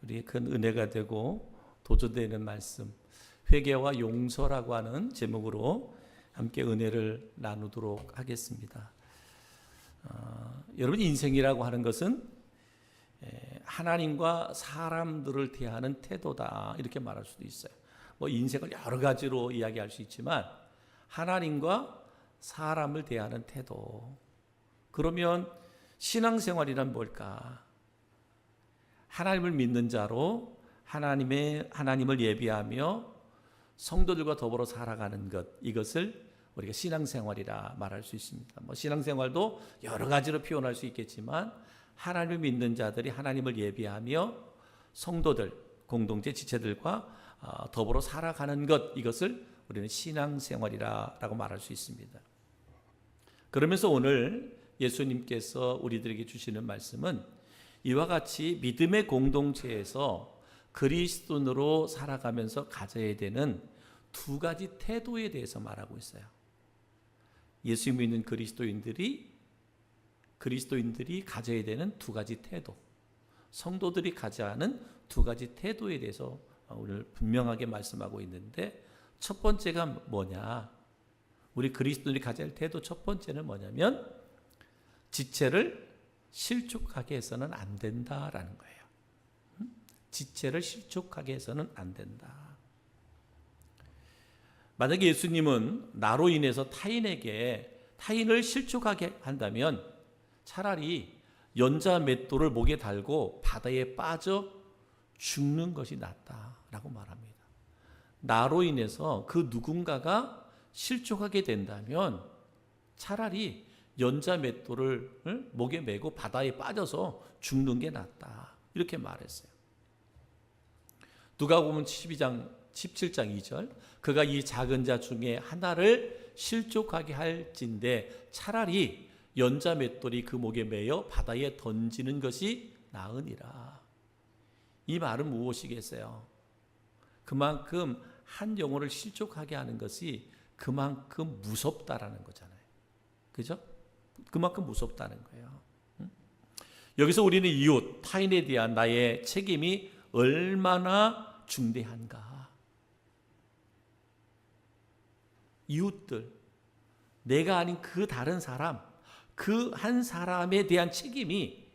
우리의 큰 은혜가 되고 도전되는 말씀, 회개와 용서라고 하는 제목으로 함께 은혜를 나누도록 하겠습니다. 여러분, 인생이라고 하는 것은 하나님과 사람들을 대하는 태도다, 이렇게 말할 수도 있어요. 인생을 여러 가지로 이야기할 수 있지만 하나님과 사람을 대하는 태도. 그러면 신앙생활이란 뭘까? 하나님을 믿는 자로 하나님을 예비하며 성도들과 더불어 살아가는 것, 이것을 우리가 신앙생활이라 말할 수 있습니다. 신앙생활도 여러 가지로 표현할 수 있겠지만 하나님을 믿는 자들이 하나님을 예비하며 성도들, 공동체 지체들과 더불어 살아가는 것, 이것을 우리는 신앙생활이라고 말할 수 있습니다. 그러면서 오늘 예수님께서 우리들에게 주시는 말씀은 이와 같이 믿음의 공동체에서 그리스도인으로 살아가면서 가져야 되는 두 가지 태도에 대해서 말하고 있어요. 예수 믿는 그리스도인들이 가져야 되는 두 가지 태도, 성도들이 가져야 하는 두 가지 태도에 대해서 오늘 분명하게 말씀하고 있는데, 첫 번째가 뭐냐? 우리 그리스도인이 가져야 할 태도 첫 번째는 뭐냐면 지체를 실족하게 해서는 안 된다라는 거예요. 지체를 실족하게 해서는 안 된다. 만약에 예수님은 나로 인해서 타인을 실족하게 한다면 차라리 연자 맷돌을 목에 달고 바다에 빠져 죽는 것이 낫다라고 말합니다. 나로 인해서 그 누군가가 실족하게 된다면 차라리 연자 맷돌을 목에 메고 바다에 빠져서 죽는 게 낫다, 이렇게 말했어요. 누가복음 17장 2절, 그가 이 작은 자 중에 하나를 실족하게 할진대 차라리 연자 맷돌이 그 목에 매여 바다에 던지는 것이 나으니라. 이 말은 무엇이겠어요? 그만큼 한 영혼을 실족하게 하는 것이 그만큼 무섭다라는 거잖아요. 그죠? 그만큼 무섭다는 거예요. 여기서 우리는 이웃, 타인에 대한 나의 책임이 얼마나 중대한가. 이웃들, 내가 아닌 그 다른 사람, 그 한 사람에 대한 책임이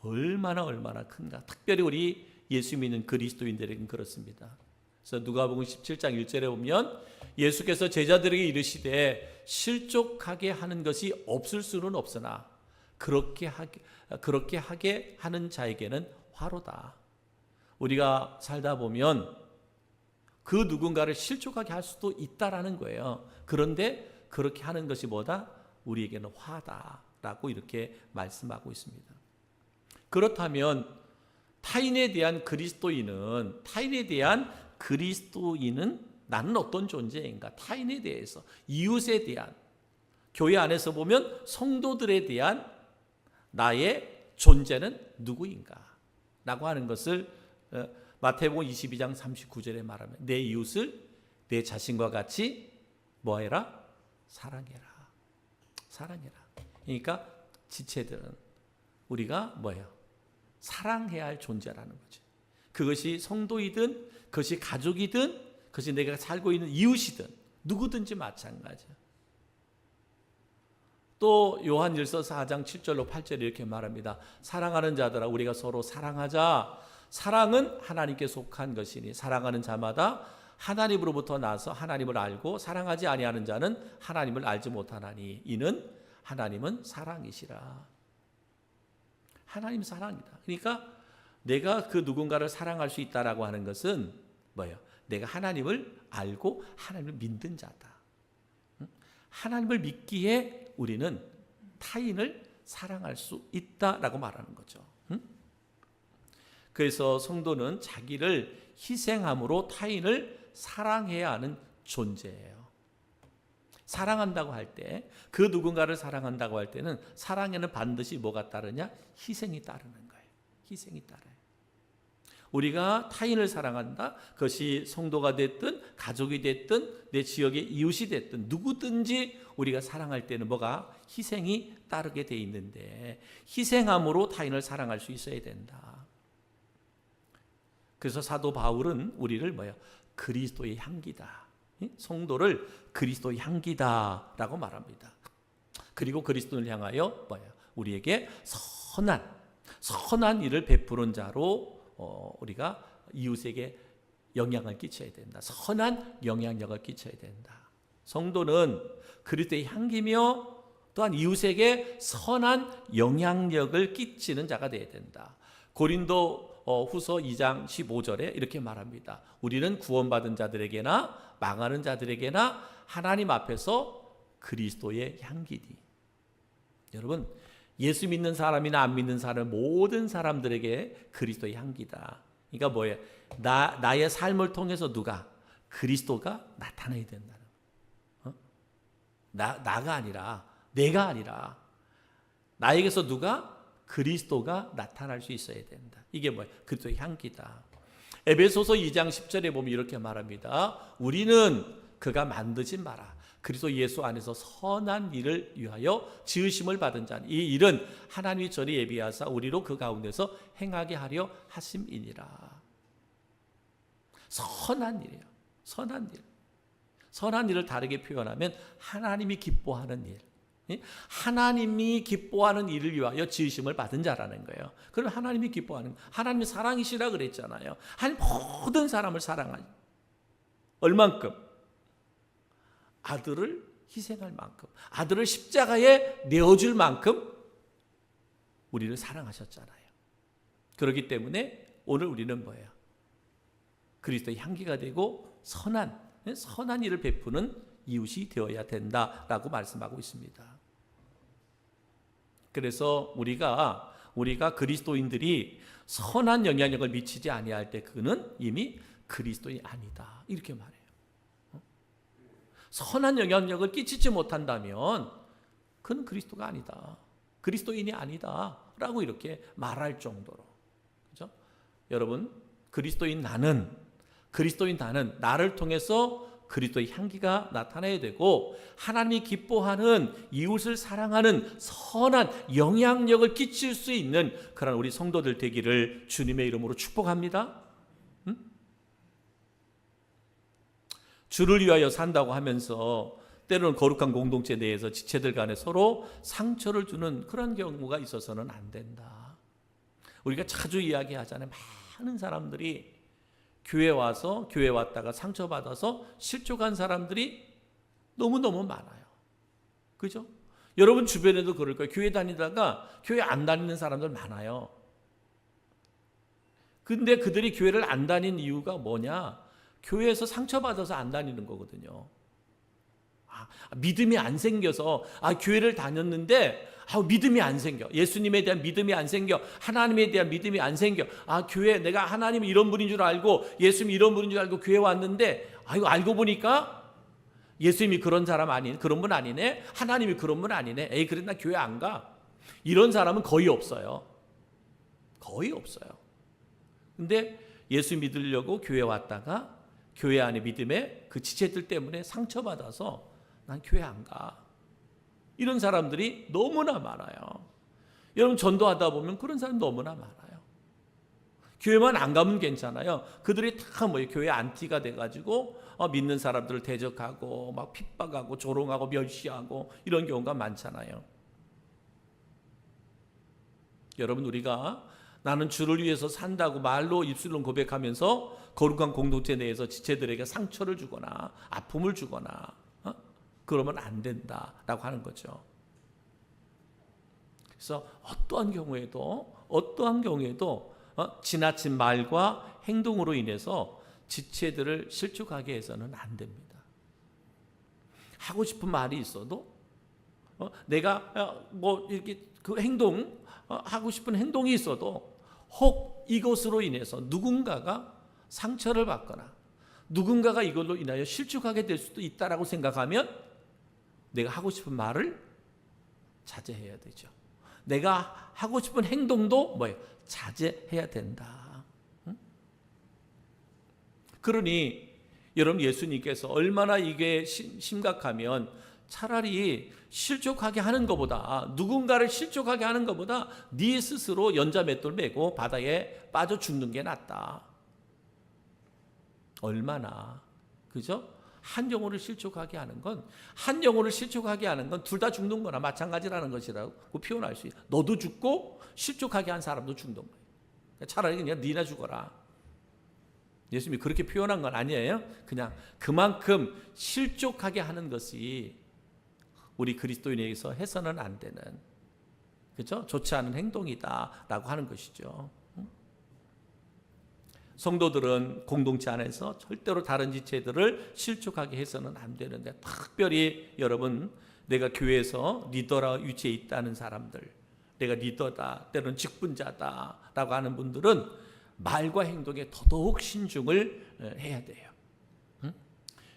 얼마나 큰가. 특별히 우리 예수 믿는 그리스도인들에게는 그렇습니다. 그래서 누가복음 17장 1절에 보면 예수께서 제자들에게 이르시되 실족하게 하는 것이 없을 수는 없으나 그렇게 하게 하는 자에게는 화로다. 우리가 살다 보면 그 누군가를 실족하게 할 수도 있다라는 거예요. 그런데 그렇게 하는 것이 뭐다? 우리에게는 화다라고 이렇게 말씀하고 있습니다. 그렇다면 타인에 대한 그리스도인은 나는 어떤 존재인가? 타인에 대해서, 이웃에 대한, 교회 안에서 보면 성도들에 대한 나의 존재는 누구인가? 라고 하는 것을 마태복음 22장 39절에 말하면 내 이웃을 내 자신과 같이 뭐해라? 사랑해라. 그러니까 지체들은 우리가 뭐예요? 사랑해야 할 존재라는 거죠. 그것이 성도이든 그것이 가족이든 그것이 내가 살고 있는 이웃이든 누구든지 마찬가지야. 또 요한일서 4장 7절로 8절에 이렇게 말합니다. 사랑하는 자들아, 우리가 서로 사랑하자. 사랑은 하나님께 속한 것이니 사랑하는 자마다 하나님으로부터 나서 하나님을 알고 사랑하지 아니하는 자는 하나님을 알지 못하나니 이는 하나님은 사랑이시라. 하나님 사랑이다. 그러니까 내가 그 누군가를 사랑할 수 있다라고 하는 것은 뭐예요? 내가 하나님을 알고 하나님을 믿는 자다. 하나님을 믿기에 우리는 타인을 사랑할 수 있다라고 말하는 거죠. 그래서 성도는 자기를 희생함으로 타인을 사랑해야 하는 존재예요. 사랑한다고 할 때, 그 누군가를 사랑한다고 할 때는 사랑에는 반드시 뭐가 따르냐? 희생이 따르는 거예요. 희생이 따라요. 우리가 타인을 사랑한다. 그것이 성도가 됐든 가족이 됐든 내 지역의 이웃이 됐든 누구든지 우리가 사랑할 때는 뭐가? 희생이 따르게 돼 있는데 희생함으로 타인을 사랑할 수 있어야 된다. 그래서 사도 바울은 우리를 뭐야? 그리스도의 향기다. 성도를 그리스도의 향기다라고 말합니다. 그리고 그리스도를 향하여 뭐야? 우리에게 선한 일을 베푸는 자로 우리가 이웃에게 영향을 끼쳐야 된다. 선한 영향력을 끼쳐야 된다. 성도는 그리스도의 향기며 또한 이웃에게 선한 영향력을 끼치는 자가 되어야 된다. 고린도 후서 2장 15절에 이렇게 말합니다. 우리는 구원받은 자들에게나 망하는 자들에게나 하나님 앞에서 그리스도의 향기니. 여러분, 예수 믿는 사람이나 안 믿는 사람 모든 사람들에게 그리스도의 향기다. 그러니까 뭐예요? 나의 삶을 통해서 누가? 그리스도가 나타나야 된다는 거예요. 나가 아니라, 내가 아니라 나에게서 누가? 그리스도가 나타날 수 있어야 된다. 이게 뭐예요? 그리스도의 향기다. 에베소서 2장 10절에 보면 이렇게 말합니다. 우리는 그가 만드신 바라 그리스도 예수 안에서 선한 일을 위하여 지으심을 받은 자니 이 일은 하나님이 전에 예비하사 우리로 그 가운데서 행하게 하려 하심이니라. 선한 일이에요. 선한 일. 선한 일을 다르게 표현하면 하나님이 기뻐하는 일. 하나님이 기뻐하는 일을 위하여 지으심을 받은 자라는 거예요. 그럼 하나님이 기뻐하는, 하나님이 사랑이시라 그랬잖아요. 하나님 모든 사람을 사랑하니 얼만큼? 아들을 희생할 만큼, 아들을 십자가에 내어줄 만큼 우리를 사랑하셨잖아요. 그렇기 때문에 오늘 우리는 뭐예요? 그리스도의 향기가 되고 선한 일을 베푸는 이웃이 되어야 된다라고 말씀하고 있습니다. 그래서 우리가 그리스도인들이 선한 영향력을 미치지 아니할 때 그는 이미 그리스도인이 아니다. 이렇게 말해요. 선한 영향력을 끼치지 못한다면 그는 그리스도가 아니다. 그리스도인이 아니다라고 이렇게 말할 정도로. 그렇죠? 여러분, 그리스도인 나는 나를 통해서 그리스도의 향기가 나타나야 되고 하나님이 기뻐하는 이웃을 사랑하는 선한 영향력을 끼칠 수 있는 그런 우리 성도들 되기를 주님의 이름으로 축복합니다. 주를 위하여 산다고 하면서 때로는 거룩한 공동체 내에서 지체들 간에 서로 상처를 주는 그런 경우가 있어서는 안 된다. 우리가 자주 이야기하잖아요. 많은 사람들이 교회 왔다가 상처받아서 실족한 사람들이 너무너무 많아요. 그죠? 여러분 주변에도 그럴 거예요. 교회 다니다가 교회 안 다니는 사람들 많아요. 근데 그들이 교회를 안 다닌 이유가 뭐냐? 교회에서 상처받아서 안 다니는 거거든요. 믿음이 안 생겨서 교회를 다녔는데 믿음이 안 생겨. 예수님에 대한 믿음이 안 생겨. 하나님에 대한 믿음이 안 생겨. 교회 내가 하나님이 이런 분인 줄 알고 예수님이 이런 분인 줄 알고 교회 왔는데 이거 알고 보니까 예수님이 그런 사람 아니네. 그런 분 아니네. 하나님이 그런 분 아니네. 그래 나 교회 안 가. 이런 사람은 거의 없어요. 거의 없어요. 근데 예수 믿으려고 교회 왔다가 교회 안에 믿음에 그 지체들 때문에 상처받아서 난 교회 안 가. 이런 사람들이 너무나 많아요. 여러분 전도하다 보면 그런 사람 너무나 많아요. 교회만 안 가면 괜찮아요. 그들이 다 교회 안티가 돼가지고 믿는 사람들을 대적하고 막 핍박하고 조롱하고 멸시하고 이런 경우가 많잖아요. 여러분 우리가 나는 주를 위해서 산다고 말로 입술로 고백하면서 거룩한 공동체 내에서 지체들에게 상처를 주거나 아픔을 주거나 그러면 안 된다라고 하는 거죠. 그래서 어떠한 경우에도 지나친 말과 행동으로 인해서 지체들을 실족하게 해서는 안 됩니다. 하고 싶은 말이 있어도 내가 이렇게 그 하고 싶은 행동이 있어도 혹 이것으로 인해서 누군가가 상처를 받거나 누군가가 이걸로 인하여 실족하게 될 수도 있다라고 생각하면 내가 하고 싶은 말을 자제해야 되죠. 내가 하고 싶은 행동도 자제해야 된다. 그러니 여러분 예수님께서 얼마나 이게 심각하면 차라리 실족하게 하는 것보다 누군가를 실족하게 하는 것보다 네 스스로 연자맷돌 메고 바다에 빠져 죽는 게 낫다. 얼마나, 그죠? 한 영혼을 실족하게 하는 건, 한 영혼을 실족하게 하는 건 둘 다 죽는 거나 마찬가지라는 것이라고 표현할 수 있어요. 너도 죽고 실족하게 한 사람도 죽는 거예요. 차라리 그냥 니나 죽어라. 예수님이 그렇게 표현한 건 아니에요. 그냥 그만큼 실족하게 하는 것이 우리 그리스도인에게서 해서는 안 되는, 그렇죠? 좋지 않은 행동이다라고 하는 것이죠. 성도들은 공동체 안에서 절대로 다른 지체들을 실족하게 해서는 안 되는데, 특별히 여러분, 내가 교회에서 리더라 위치에 있다는 사람들, 내가 리더다, 때로는 직분자다라고 하는 분들은 말과 행동에 더더욱 신중을 해야 돼요.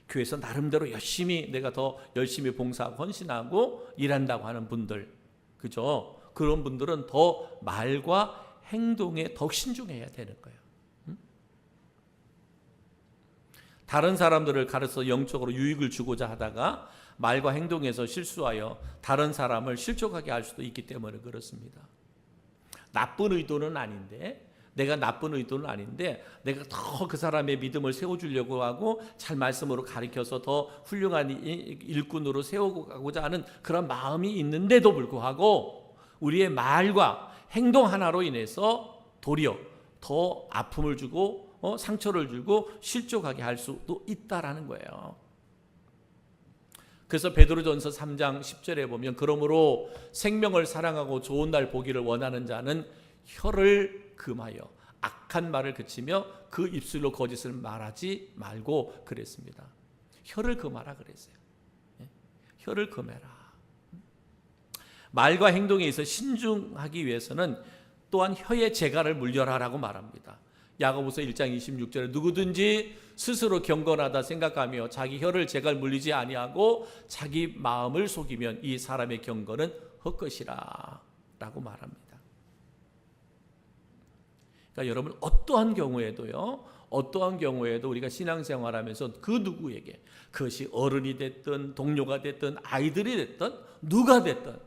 교회에서 나름대로 열심히, 내가 더 열심히 봉사하고 헌신하고 일한다고 하는 분들, 그죠? 그런 분들은 더 말과 행동에 더욱 신중해야 되는 거예요. 다른 사람들을 가르쳐 영적으로 유익을 주고자 하다가 말과 행동에서 실수하여 다른 사람을 실족하게 할 수도 있기 때문에 그렇습니다. 나쁜 의도는 아닌데, 내가 나쁜 의도는 아닌데 내가 더 그 사람의 믿음을 세워주려고 하고 잘 말씀으로 가르쳐서 더 훌륭한 일꾼으로 세우고자 하는 그런 마음이 있는데도 불구하고 우리의 말과 행동 하나로 인해서 도리어 더 아픔을 주고 상처를 주고 실족하게 할 수도 있다라는 거예요. 그래서 베드로전서 3장 10절에 보면, 그러므로 생명을 사랑하고 좋은 날 보기를 원하는 자는 혀를 금하여 악한 말을 그치며 그 입술로 거짓을 말하지 말고 그랬습니다. 혀를 금하라 그랬어요. 혀를 금해라. 말과 행동에 있어 신중하기 위해서는 또한 혀의 재갈을 물려라라고 말합니다. 야고보서 1장 26절에 누구든지 스스로 경건하다 생각하며 자기 혀를 재갈 물리지 아니하고 자기 마음을 속이면 이 사람의 경건은 헛것이라 라고 말합니다. 그러니까 여러분, 어떠한 경우에도 우리가 신앙생활하면서 그 누구에게, 그것이 어른이 됐든 동료가 됐든 아이들이 됐든 누가 됐든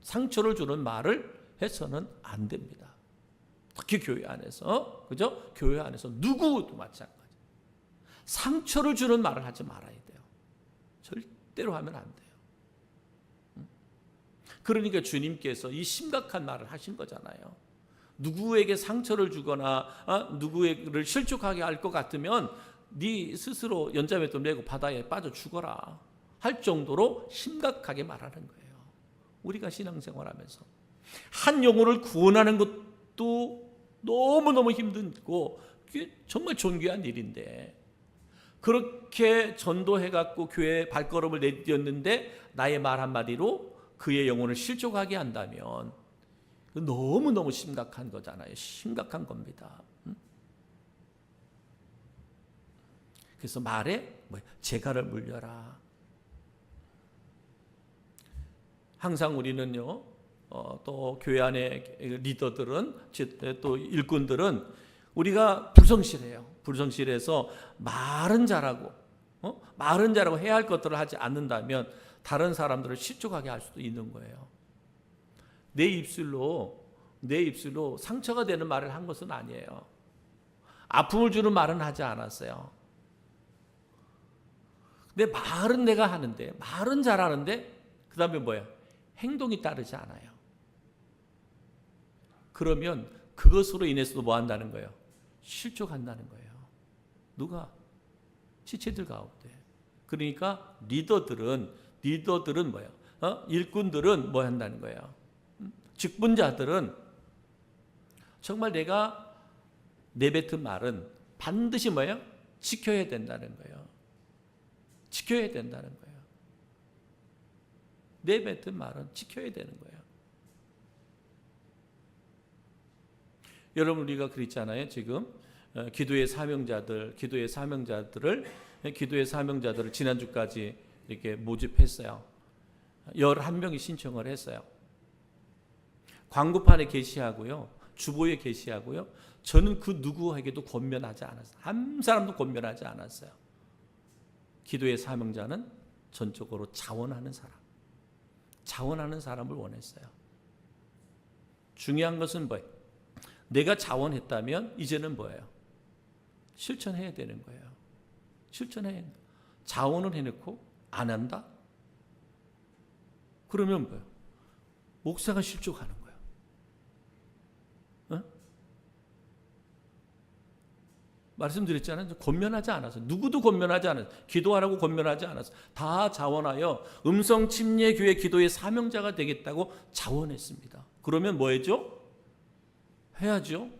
상처를 주는 말을 해서는 안 됩니다. 특히 교회 안에서, 그죠? 교회 안에서 누구도 마찬가지. 상처를 주는 말을 하지 말아야 돼요. 절대로 하면 안 돼요. 그러니까 주님께서 이 심각한 말을 하신 거잖아요. 누구에게 상처를 주거나 누구를 실족하게 할 것 같으면 네 스스로 연자맷돌 메고 바다에 빠져 죽어라 할 정도로 심각하게 말하는 거예요. 우리가 신앙생활하면서 한 영혼을 구원하는 것도 너무너무 힘들고 정말 존귀한 일인데, 그렇게 전도해갖고 교회에 발걸음을 내디뎠는데 나의 말 한마디로 그의 영혼을 실족하게 한다면 너무너무 심각한 거잖아요. 심각한 겁니다. 그래서 말에 재갈을 물려라. 항상 우리는요, 또 교회 안에 리더들은, 또 일꾼들은 우리가 불성실해서 말은 잘하고 해야 할 것들을 하지 않는다면 다른 사람들을 실족하게 할 수도 있는 거예요. 내 입술로 상처가 되는 말을 한 것은 아니에요. 아픔을 주는 말은 하지 않았어요. 근데 말은 내가 하는데, 말은 잘하는데 그 다음에 뭐예요? 행동이 따르지 않아요. 그러면 그것으로 인해서도 뭐 한다는 거예요? 실족한다는 거예요. 누가? 지체들 가운데. 그러니까 리더들은 뭐예요? 일꾼들은 뭐 한다는 거예요? 직분자들은 정말 내가 내뱉은 말은 반드시 뭐예요? 지켜야 된다는 거예요. 지켜야 된다는 거예요. 내뱉은 말은 지켜야 되는 거예요. 여러분, 우리가 그랬잖아요. 지금 기도의 사명자들을 지난주까지 이렇게 모집했어요. 11명이 신청을 했어요. 광고판에 게시하고요, 주보에 게시하고요. 저는 그 누구에게도 권면하지 않았어요. 한 사람도 권면하지 않았어요. 기도의 사명자는 전적으로 자원하는 사람을 원했어요. 중요한 것은 뭐예요? 내가 자원했다면 이제는 뭐예요? 실천해야 되는 거예요. 실천해야 된다. 자원을 해놓고 안 한다? 그러면 뭐예요? 목사가 실족하는 거예요. 어? 말씀드렸잖아요. 권면하지 않아서. 누구도 권면하지 않아서. 기도하라고 권면하지 않아서. 다 자원하여 음성 침례 교회 기도의 사명자가 되겠다고 자원했습니다. 그러면 뭐 해죠? 해야죠.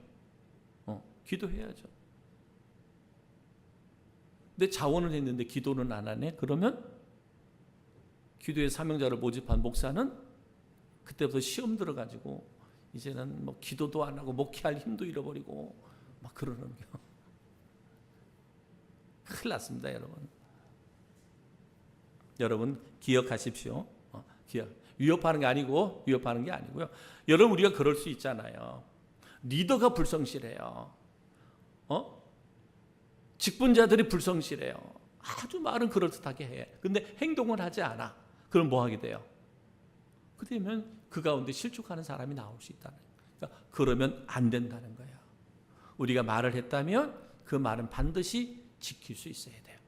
기도해야죠. 근데 자원을 했는데 기도는 안 하네? 그러면 기도의 사명자를 모집한 목사는 그때부터 시험 들어가지고 이제는 뭐 기도도 안 하고 목회할 힘도 잃어버리고 막 그러는 거예요. 큰일 났습니다, 여러분. 여러분 기억하십시오. 위협하는 게 아니고요. 여러분 우리가 그럴 수 있잖아요. 리더가 불성실해요. 직분자들이 불성실해요. 아주 말은 그럴듯하게 해. 근데 행동을 하지 않아. 그럼 뭐 하게 돼요? 그러면 그 가운데 실족하는 사람이 나올 수 있다는 거예요. 그러니까 그러면 안 된다는 거예요. 우리가 말을 했다면 그 말은 반드시 지킬 수 있어야 돼요.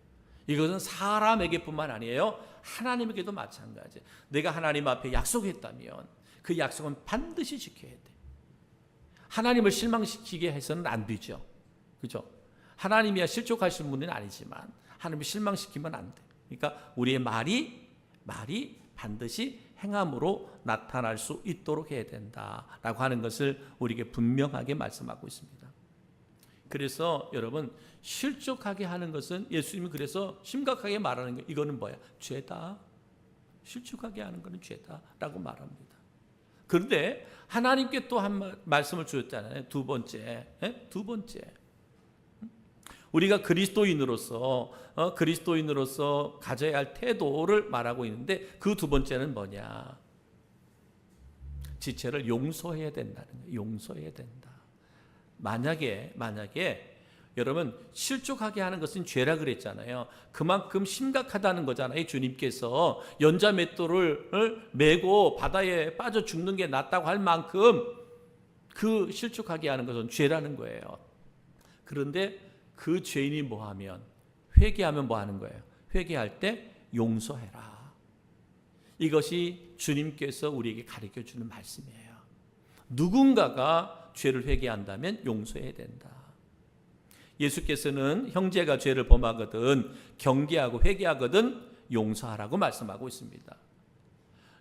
이것은 사람에게뿐만 아니에요. 하나님에게도 마찬가지예요. 내가 하나님 앞에 약속했다면 그 약속은 반드시 지켜야 돼. 하나님을 실망시키게 해서는 안 되죠. 그죠? 하나님이야 실족하시는 분은 아니지만 하나님을 실망시키면 안 돼. 그러니까 우리의 말이 반드시 행함으로 나타날 수 있도록 해야 된다라고 하는 것을 우리에게 분명하게 말씀하고 있습니다. 그래서 여러분 실족하게 하는 것은 예수님이 그래서 심각하게 말하는 게 이거는 뭐야? 죄다. 실족하게 하는 것은 죄다라고 말합니다. 그런데 하나님께 또 한 말씀을 주셨잖아요. 두 번째. 우리가 그리스도인으로서 가져야 할 태도를 말하고 있는데 그 두 번째는 뭐냐? 지체를 용서해야 된다는 거예요. 용서해야 된다. 만약에 여러분 실족하게 하는 것은 죄라 그랬잖아요. 그만큼 심각하다는 거잖아요. 주님께서 연자맷돌을 메고 바다에 빠져 죽는 게 낫다고 할 만큼 그 실족하게 하는 것은 죄라는 거예요. 그런데 그 죄인이 뭐하면 회개하면 뭐하는 거예요? 회개할 때 용서해라. 이것이 주님께서 우리에게 가르쳐주는 말씀이에요. 누군가가 죄를 회개한다면 용서해야 된다. 예수께서는 형제가 죄를 범하거든 경계하고 회개하거든 용서하라고 말씀하고 있습니다.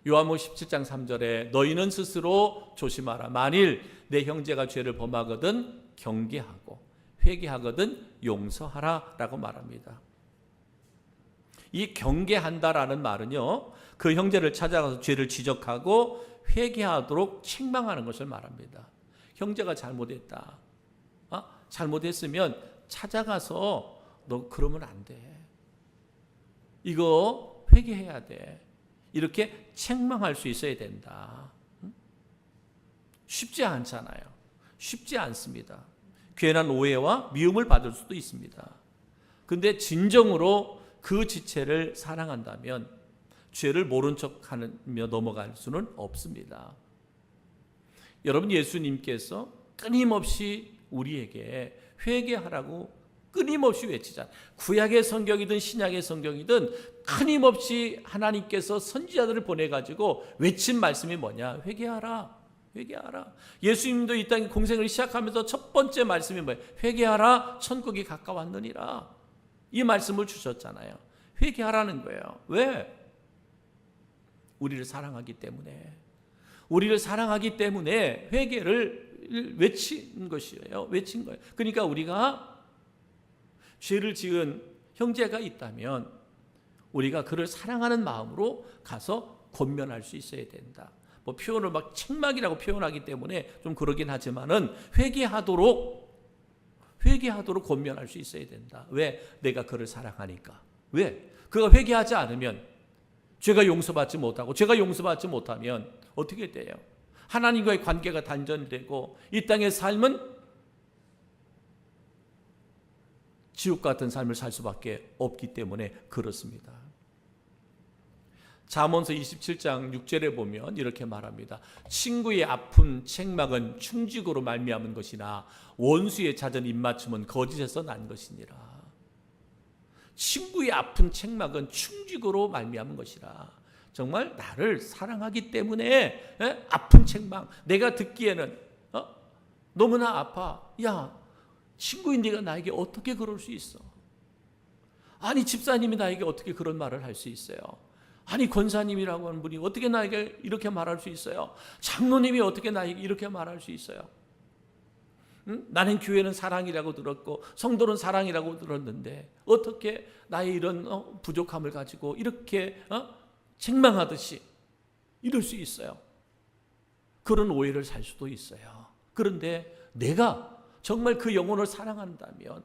요한복음 17장 3절에 너희는 스스로 조심하라. 만일 내 형제가 죄를 범하거든 경계하고 회개하거든 용서하라 라고 말합니다. 이 경계한다라는 말은요, 그 형제를 찾아가서 죄를 지적하고 회개하도록 책망하는 것을 말합니다. 형제가 잘못했다. 잘못했으면 찾아가서 너 그러면 안 돼. 이거 회개해야 돼. 이렇게 책망할 수 있어야 된다. 쉽지 않잖아요. 쉽지 않습니다. 괜한 오해와 미움을 받을 수도 있습니다. 근데 진정으로 그 지체를 사랑한다면 죄를 모른 척하며 넘어갈 수는 없습니다. 여러분 예수님께서 끊임없이 우리에게 회개하라고 끊임없이 외치잖아요. 구약의 성경이든 신약의 성경이든 끊임없이 하나님께서 선지자들을 보내가지고 외친 말씀이 뭐냐? 회개하라. 회개하라. 예수님도 이 땅에 공생을 시작하면서 첫 번째 말씀이 뭐예요? 회개하라. 천국이 가까웠느니라. 이 말씀을 주셨잖아요. 회개하라는 거예요. 왜? 우리를 사랑하기 때문에. 우리를 사랑하기 때문에 회개를 외친 것이에요. 외친 거예요. 그러니까 우리가 죄를 지은 형제가 있다면 우리가 그를 사랑하는 마음으로 가서 권면할 수 있어야 된다. 뭐 표현을 막 책망이라고 표현하기 때문에 좀 그러긴 하지만은 회개하도록 권면할 수 있어야 된다. 왜? 내가 그를 사랑하니까. 왜? 그가 회개하지 않으면 죄가 용서받지 못하고 죄가 용서받지 못하면 어떻게 돼요? 하나님과의 관계가 단절되고 이 땅의 삶은 지옥 같은 삶을 살 수밖에 없기 때문에 그렇습니다. 잠언서 27장 6절에 보면 이렇게 말합니다. 친구의 아픈 책망은 충직으로 말미암은 것이나 원수의 잦은 입맞춤은 거짓에서 난 것이니라. 친구의 아픈 책망은 충직으로 말미암은 것이라. 정말 나를 사랑하기 때문에 아픈 책망, 내가 듣기에는 너무나 아파. 야, 친구인 네가 나에게 어떻게 그럴 수 있어? 아니, 집사님이 나에게 어떻게 그런 말을 할 수 있어요? 아니, 권사님이라고 하는 분이 어떻게 나에게 이렇게 말할 수 있어요? 장로님이 어떻게 나에게 이렇게 말할 수 있어요? 나는 교회는 사랑이라고 들었고 성도는 사랑이라고 들었는데 어떻게 나의 이런 부족함을 가지고 이렇게 책망하듯이 이럴 수 있어요? 그런 오해를 살 수도 있어요. 그런데 내가 정말 그 영혼을 사랑한다면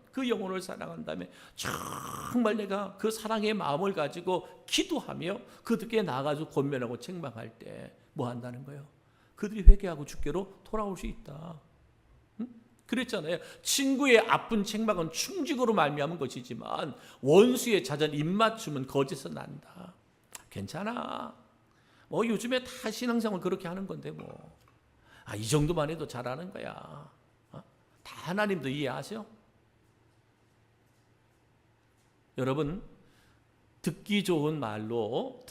정말 내가 그 사랑의 마음을 가지고 기도하며 그들께 나아가서 권면하고 책망할 때 뭐 한다는 거예요? 그들이 회개하고 주께로 돌아올 수 있다. 그랬잖아요. 친구의 아픈 책망은 충직으로 말미암은 것이지만 원수의 잦은 입맞춤은 거짓에서 난다. 괜찮아. 뭐 요즘에 다 신앙생활 그렇게 하는 건데 뭐. 이 정도만 해도 잘하는 거야. 다 하나님도 이해하셔? 여러분, 듣기 좋은 말로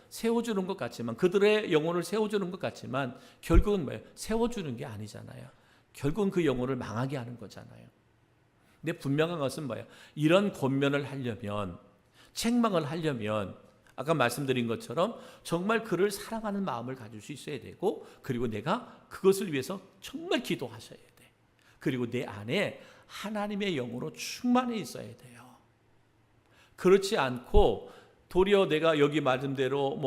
세워주는 것 같지만, 그들의 영혼을 세워주는 것 같지만 결국은 뭐예요? 세워주는 게 아니잖아요. 결국은 그 영혼을 망하게 하는 거잖아요. 근데 분명한 것은 뭐예요? 이런 권면을 하려면, 책망을 하려면 아까 말씀드린 것처럼 정말 그를 사랑하는 마음을 가질 수 있어야 되고, 그리고 내가 그것을 위해서 정말 기도하셔야 돼. 그리고 내 안에 하나님의 영으로 충만해 있어야 돼요. 그렇지 않고 도리어 내가 여기 말씀대로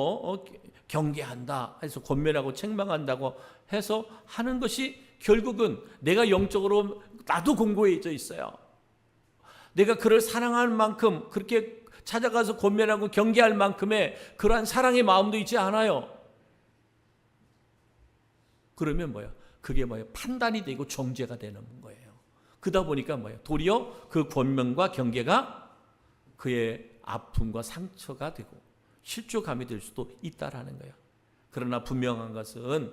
경계한다 해서 권면하고 책망한다고 해서 하는 것이 결국은 내가 영적으로 나도 공고해져 있어요. 내가 그를 사랑할 만큼 그렇게 찾아가서 권면하고 경계할 만큼의 그러한 사랑의 마음도 있지 않아요. 그러면 뭐예요? 그게 뭐예요? 판단이 되고 정죄가 되는 거예요. 그러다 보니까 뭐예요? 도리어 그 권면과 경계가 그의 아픔과 상처가 되고 실족감이 될 수도 있다라는 거예요. 그러나 분명한 것은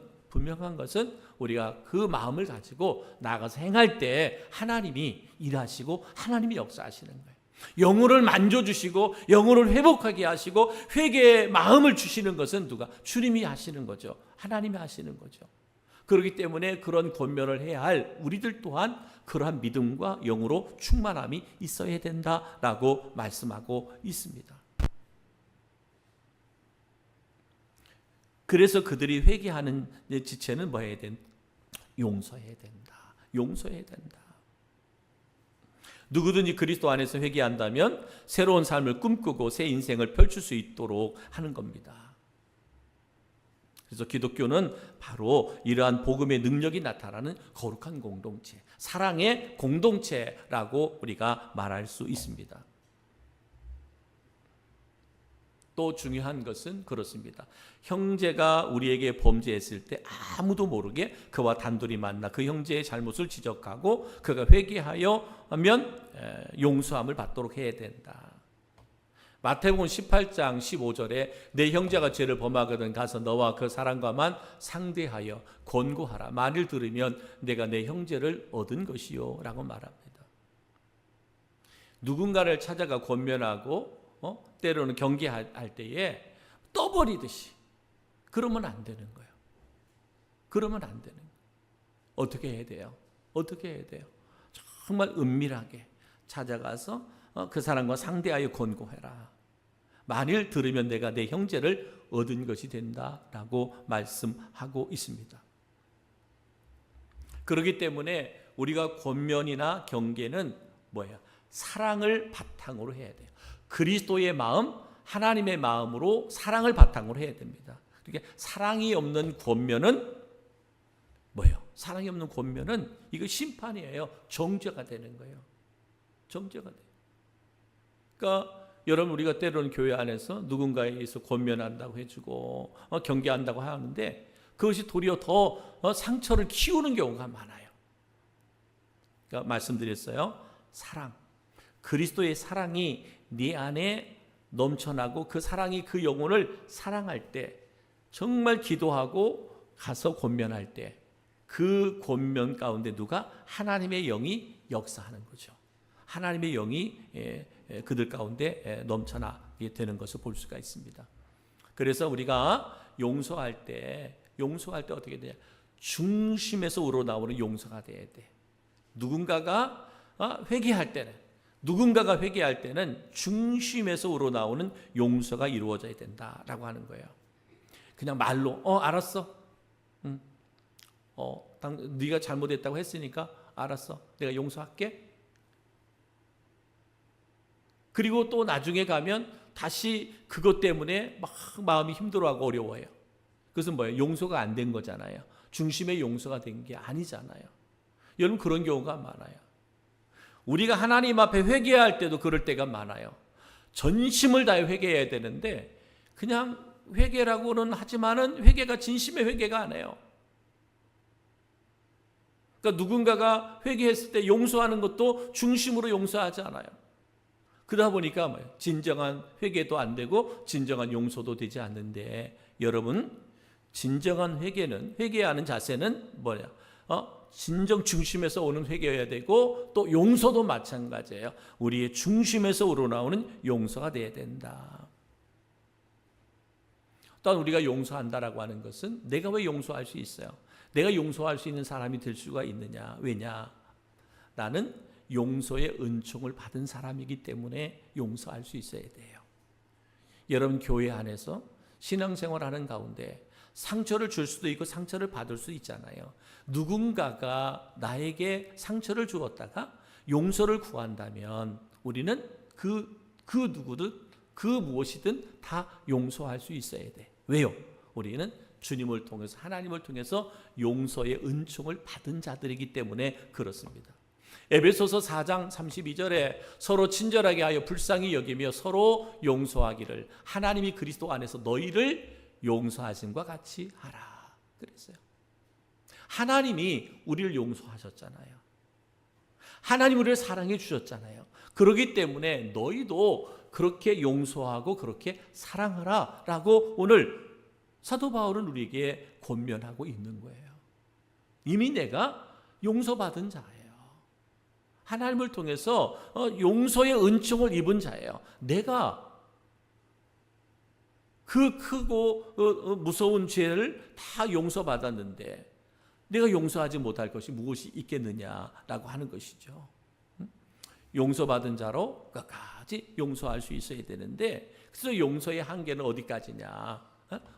우리가 그 마음을 가지고 나아가서 행할 때 하나님이 일하시고 하나님이 역사하시는 거예요. 영혼을 만져주시고 영혼을 회복하게 하시고 회개의 마음을 주시는 것은 누가? 주님이 하시는 거죠. 하나님이 하시는 거죠. 그렇기 때문에 그런 권면을 해야 할 우리들 또한 그러한 믿음과 영으로 충만함이 있어야 된다라고 말씀하고 있습니다. 그래서 그들이 회개하는 지체는 뭐 해야 된다? 용서해야 된다. 용서해야 된다. 누구든지 그리스도 안에서 회개한다면 새로운 삶을 꿈꾸고 새 인생을 펼칠 수 있도록 하는 겁니다. 그래서 기독교는 바로 이러한 복음의 능력이 나타나는 거룩한 공동체, 사랑의 공동체라고 우리가 말할 수 있습니다. 또 중요한 것은 그렇습니다. 형제가 우리에게 범죄했을 때 아무도 모르게 그와 단둘이 만나 그 형제의 잘못을 지적하고 그가 회개하여 하면 용서함을 받도록 해야 된다. 마태복음 18장 15절에 내 형제가 죄를 범하거든 가서 너와 그 사람과만 상대하여 권고하라. 만일 들으면 내가 내 형제를 얻은 것이요 라고 말합니다. 누군가를 찾아가 권면하고 때로는 경계할 때에 떠버리듯이 그러면 안 되는 거예요. 그러면 안 되는 거예요. 어떻게 해야 돼요? 어떻게 해야 돼요? 정말 은밀하게 찾아가서 그 사람과 상대하여 권고해라. 만일 들으면 내가 내 형제를 얻은 것이 된다라고 말씀하고 있습니다. 그렇기 때문에 우리가 권면이나 경계는 뭐예요? 사랑을 바탕으로 해야 돼요. 그리스도의 마음, 하나님의 마음으로 사랑을 바탕으로 해야 됩니다. 그러니까 사랑이 없는 권면은 뭐예요? 사랑이 없는 권면은 이거 심판이에요. 정죄가 되는 거예요. 정죄가 돼요. 그러니까 여러분 우리가 때로는 교회 안에서 누군가에 의해서 권면한다고 해주고 경계한다고 하는데 그것이 도리어 더 상처를 키우는 경우가 많아요. 그러니까 말씀드렸어요. 사랑, 그리스도의 사랑이 네 안에 넘쳐나고 그 사랑이 그 영혼을 사랑할 때, 정말 기도하고 가서 권면할 때 그 권면 가운데 누가? 하나님의 영이 역사하는 거죠. 하나님의 영이 그들 가운데 넘쳐나게 되는 것을 볼 수가 있습니다. 그래서 우리가 용서할 때 어떻게 되냐? 중심에서 우러나오는 용서가 돼야 돼. 누군가가 회개할 때는 중심에서 우러나오는 용서가 이루어져야 된다라고 하는 거예요. 그냥 말로 알았어. 네가 잘못했다고 했으니까 알았어. 내가 용서할게. 그리고 또 나중에 가면 다시 그것 때문에 막 마음이 힘들어하고 어려워해요. 그것은 뭐예요? 용서가 안 된 거잖아요. 중심의 용서가 된 게 아니잖아요. 여러분, 그런 경우가 많아요. 우리가 하나님 앞에 회개할 때도 그럴 때가 많아요. 전심을 다해 회개해야 되는데 그냥 회개라고는 하지만은 회개가 진심의 회개가 아니에요. 그러니까 누군가가 회개했을 때 용서하는 것도 중심으로 용서하지 않아요. 그러다 보니까 뭐예요? 진정한 회개도 안 되고 진정한 용서도 되지 않는데, 여러분, 진정한 회개하는 자세는 뭐냐? 진정 중심에서 오는 회개여야 되고 또 용서도 마찬가지예요. 우리의 중심에서 우러나오는 용서가 돼야 된다. 또한 우리가 용서한다라고 하는 것은 내가 왜 용서할 수 있어요? 내가 용서할 수 있는 사람이 될 수가 있느냐? 왜냐? 나는 용서의 은총을 받은 사람이기 때문에 용서할 수 있어야 돼요. 여러분, 교회 안에서 신앙생활하는 가운데 상처를 줄 수도 있고 상처를 받을 수 있잖아요. 누군가가 나에게 상처를 주었다가 용서를 구한다면 우리는 그 누구든 그 무엇이든 다 용서할 수 있어야 돼. 왜요? 우리는 주님을 통해서, 하나님을 통해서 용서의 은총을 받은 자들이기 때문에 그렇습니다. 에베소서 4장 32절에 서로 친절하게 하여 불쌍히 여기며 서로 용서하기를 하나님이 그리스도 안에서 너희를 용서하신과 같이 하라 그랬어요. 하나님이 우리를 용서하셨잖아요. 하나님 우리를 사랑해 주셨잖아요. 그렇기 때문에 너희도 그렇게 용서하고 그렇게 사랑하라 라고 오늘 사도 바울은 우리에게 권면하고 있는 거예요. 이미 내가 용서받은 자예요. 하나님을 통해서 용서의 은총을 입은 자예요. 내가 그 크고 무서운 죄를 다 용서받았는데 내가 용서하지 못할 것이 무엇이 있겠느냐라고 하는 것이죠. 용서받은 자로 끝까지 용서할 수 있어야 되는데, 그래서 용서의 한계는 어디까지냐?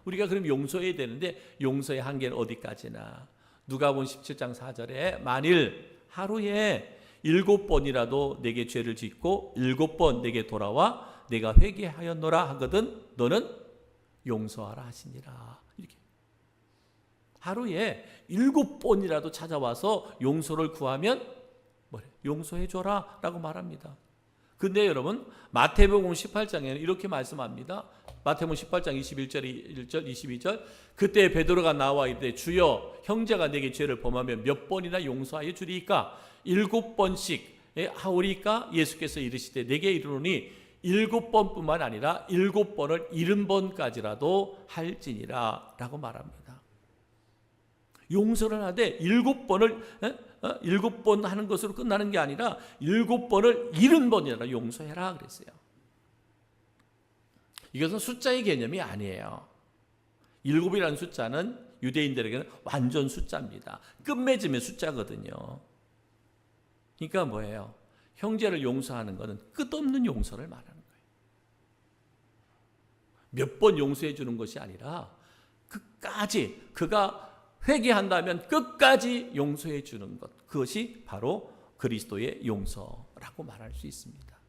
우리가 그럼 용서해야 되는데 용서의 한계는 어디까지나? 누가복음 17장 4절에 만일 하루에 7번이라도 내게 죄를 짓고 7번 내게 돌아와 내가 회개하였노라 하거든 너는 용서하라 하시니라. 이렇게 하루에 7번이라도 찾아와서 용서를 구하면 뭐래? 용서해 줘라 라고 말합니다. 근데 여러분, 마태복음 18장에는 이렇게 말씀합니다. 마태복음 18장 21절 1절 22절 그때 베드로가 나와 이르되 주여 형제가 내게 죄를 범하면 몇 번이나 용서하여 주리이까? 7번씩 하오리까? 예수께서 이르시되 내게 이르노니 7번뿐만 아니라 7번을 70번까지라도 할지니라 라고 말합니다. 용서를 하되 7번을 하는 것으로 끝나는 게 아니라 7번을 70번이나 용서해라 그랬어요. 이것은 숫자의 개념이 아니에요. 7이라는 숫자는 유대인들에게는 완전 숫자입니다. 끝맺음의 숫자거든요. 그러니까 뭐예요? 형제를 용서하는 것은 끝없는 용서를 말하는 거예요. 몇 번 용서해 주는 것이 아니라 끝까지, 그가 회개한다면 끝까지 용서해 주는 것, 그것이 바로 그리스도의 용서라고 말할 수 있습니다.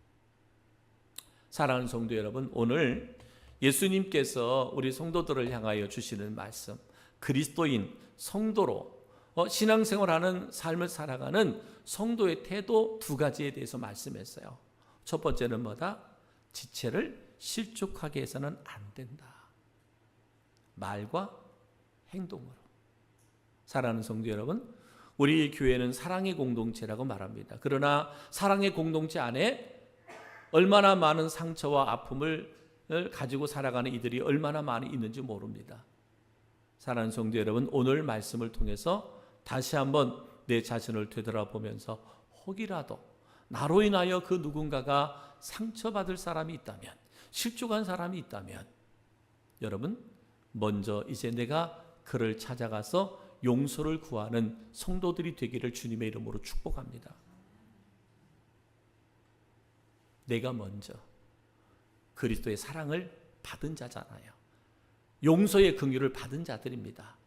사랑하는 성도 여러분, 오늘 예수님께서 우리 성도들을 향하여 주시는 말씀, 그리스도인 성도로 신앙생활하는 삶을 살아가는 성도의 태도 2가지에 대해서 말씀했어요. 첫 번째는 뭐다? 지체를 실족하게 해서는 안 된다. 말과 행동으로. 사랑하는 성도 여러분, 우리 교회는 사랑의 공동체라고 말합니다. 그러나 사랑의 공동체 안에 얼마나 많은 상처와 아픔을 가지고 살아가는 이들이 얼마나 많이 있는지 모릅니다. 사랑하는 성도 여러분, 오늘 말씀을 통해서 다시 한번 내 자신을 되돌아보면서 혹이라도 나로 인하여 그 누군가가 상처받을 사람이 있다면, 실족한 사람이 있다면, 여러분 먼저 이제 내가 그를 찾아가서 용서를 구하는 성도들이 되기를 주님의 이름으로 축복합니다. 내가 먼저 그리스도의 사랑을 받은 자잖아요. 용서의 긍휼을 받은 자들입니다.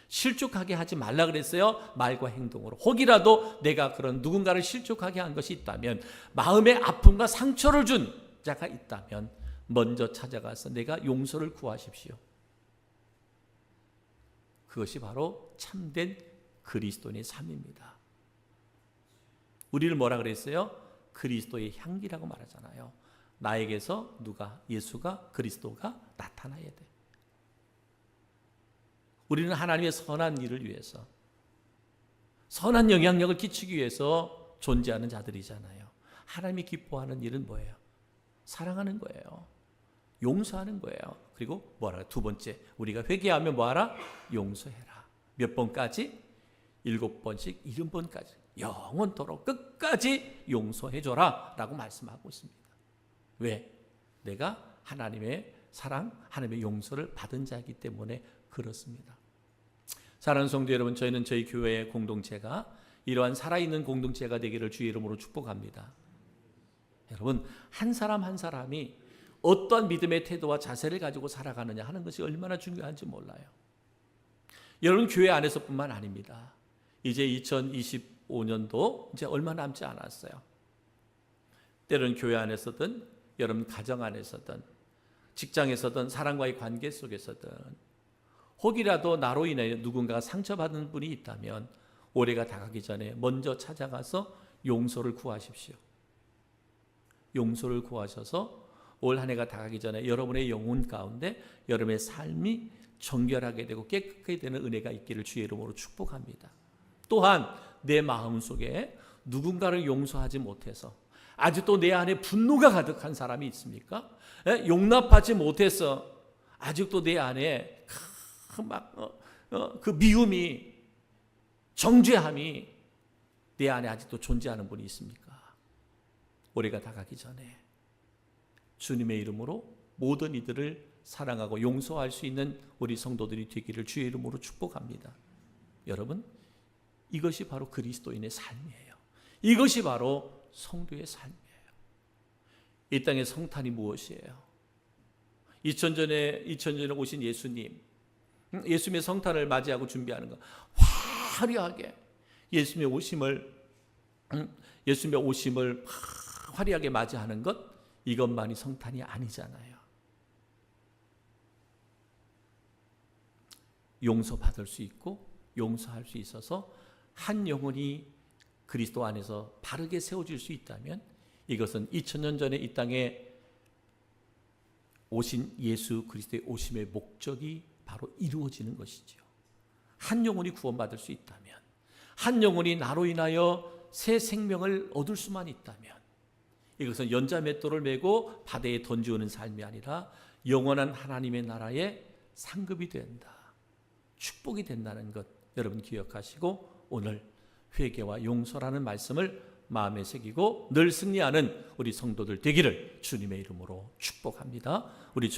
실족하게 하지 말라 그랬어요. 말과 행동으로. 혹이라도 내가 그런 누군가를 실족하게 한 것이 있다면, 마음의 아픔과 상처를 준 자가 있다면 먼저 찾아가서 내가 용서를 구하십시오. 그것이 바로 참된 그리스도인의 삶입니다. 우리를 뭐라 그랬어요? 그리스도의 향기라고 말하잖아요. 나에게서 예수가, 그리스도가 나타나야 돼. 우리는 하나님의 선한 일을 위해서, 선한 영향력을 끼치기 위해서 존재하는 자들이잖아요. 하나님이 기뻐하는 일은 뭐예요? 사랑하는 거예요. 용서하는 거예요. 그리고 두 번째, 우리가 회개하면 뭐하라? 용서해라. 몇 번까지? 7번씩 70번까지 영원토록 끝까지 용서해줘라 라고 말씀하고 있습니다. 왜? 내가 하나님의 사랑, 하나님의 용서를 받은 자이기 때문에 그렇습니다. 사랑하는 성도 여러분, 저희는 저희 교회의 공동체가 이러한 살아있는 공동체가 되기를 주의 이름으로 축복합니다. 여러분, 한 사람 한 사람이 어떠한 믿음의 태도와 자세를 가지고 살아가느냐 하는 것이 얼마나 중요한지 몰라요. 여러분, 교회 안에서뿐만 아닙니다. 이제 2025년도 이제 얼마 남지 않았어요. 때로는 교회 안에서든, 여러분 가정 안에서든, 직장에서든, 사람과의 관계 속에서든, 혹이라도 나로 인해 누군가가 상처받은 분이 있다면 올해가 다가기 전에 먼저 찾아가서 용서를 구하십시오. 용서를 구하셔서 올 한 해가 다가기 전에 여러분의 영혼 가운데 여러분의 삶이 정결하게 되고 깨끗하게 되는 은혜가 있기를 주의 이름으로 축복합니다. 또한 내 마음속에 누군가를 용서하지 못해서 아직도 내 안에 분노가 가득한 사람이 있습니까? 용납하지 못해서 아직도 내 안에 그 미움이, 정죄함이 내 안에 아직도 존재하는 분이 있습니까? 올해가 다가기 전에 주님의 이름으로 모든 이들을 사랑하고 용서할 수 있는 우리 성도들이 되기를 주의 이름으로 축복합니다. 여러분, 이것이 바로 그리스도인의 삶이에요. 이것이 바로 성도의 삶이에요. 이 땅의 성탄이 무엇이에요? 2000년에 오신 예수님의 성탄을 맞이하고 준비하는 것, 화려하게 예수님의 오심을 화려하게 맞이하는 것, 이것만이 성탄이 아니잖아요. 용서받을 수 있고 용서할 수 있어서 한 영혼이 그리스도 안에서 바르게 세워질 수 있다면, 이것은 2000년 전에 이 땅에 오신 예수 그리스도의 오심의 목적이 바로 이루어지는 것이죠. 한 영혼이 구원받을 수 있다면, 한 영혼이 나로 인하여 새 생명을 얻을 수만 있다면, 이것은 연자맷돌을 메고 바다에 던지오는 삶이 아니라 영원한 하나님의 나라의 상급이 된다, 축복이 된다는 것 여러분 기억하시고, 오늘 회개와 용서라는 말씀을 마음에 새기고 늘 승리하는 우리 성도들 되기를 주님의 이름으로 축복합니다. 우리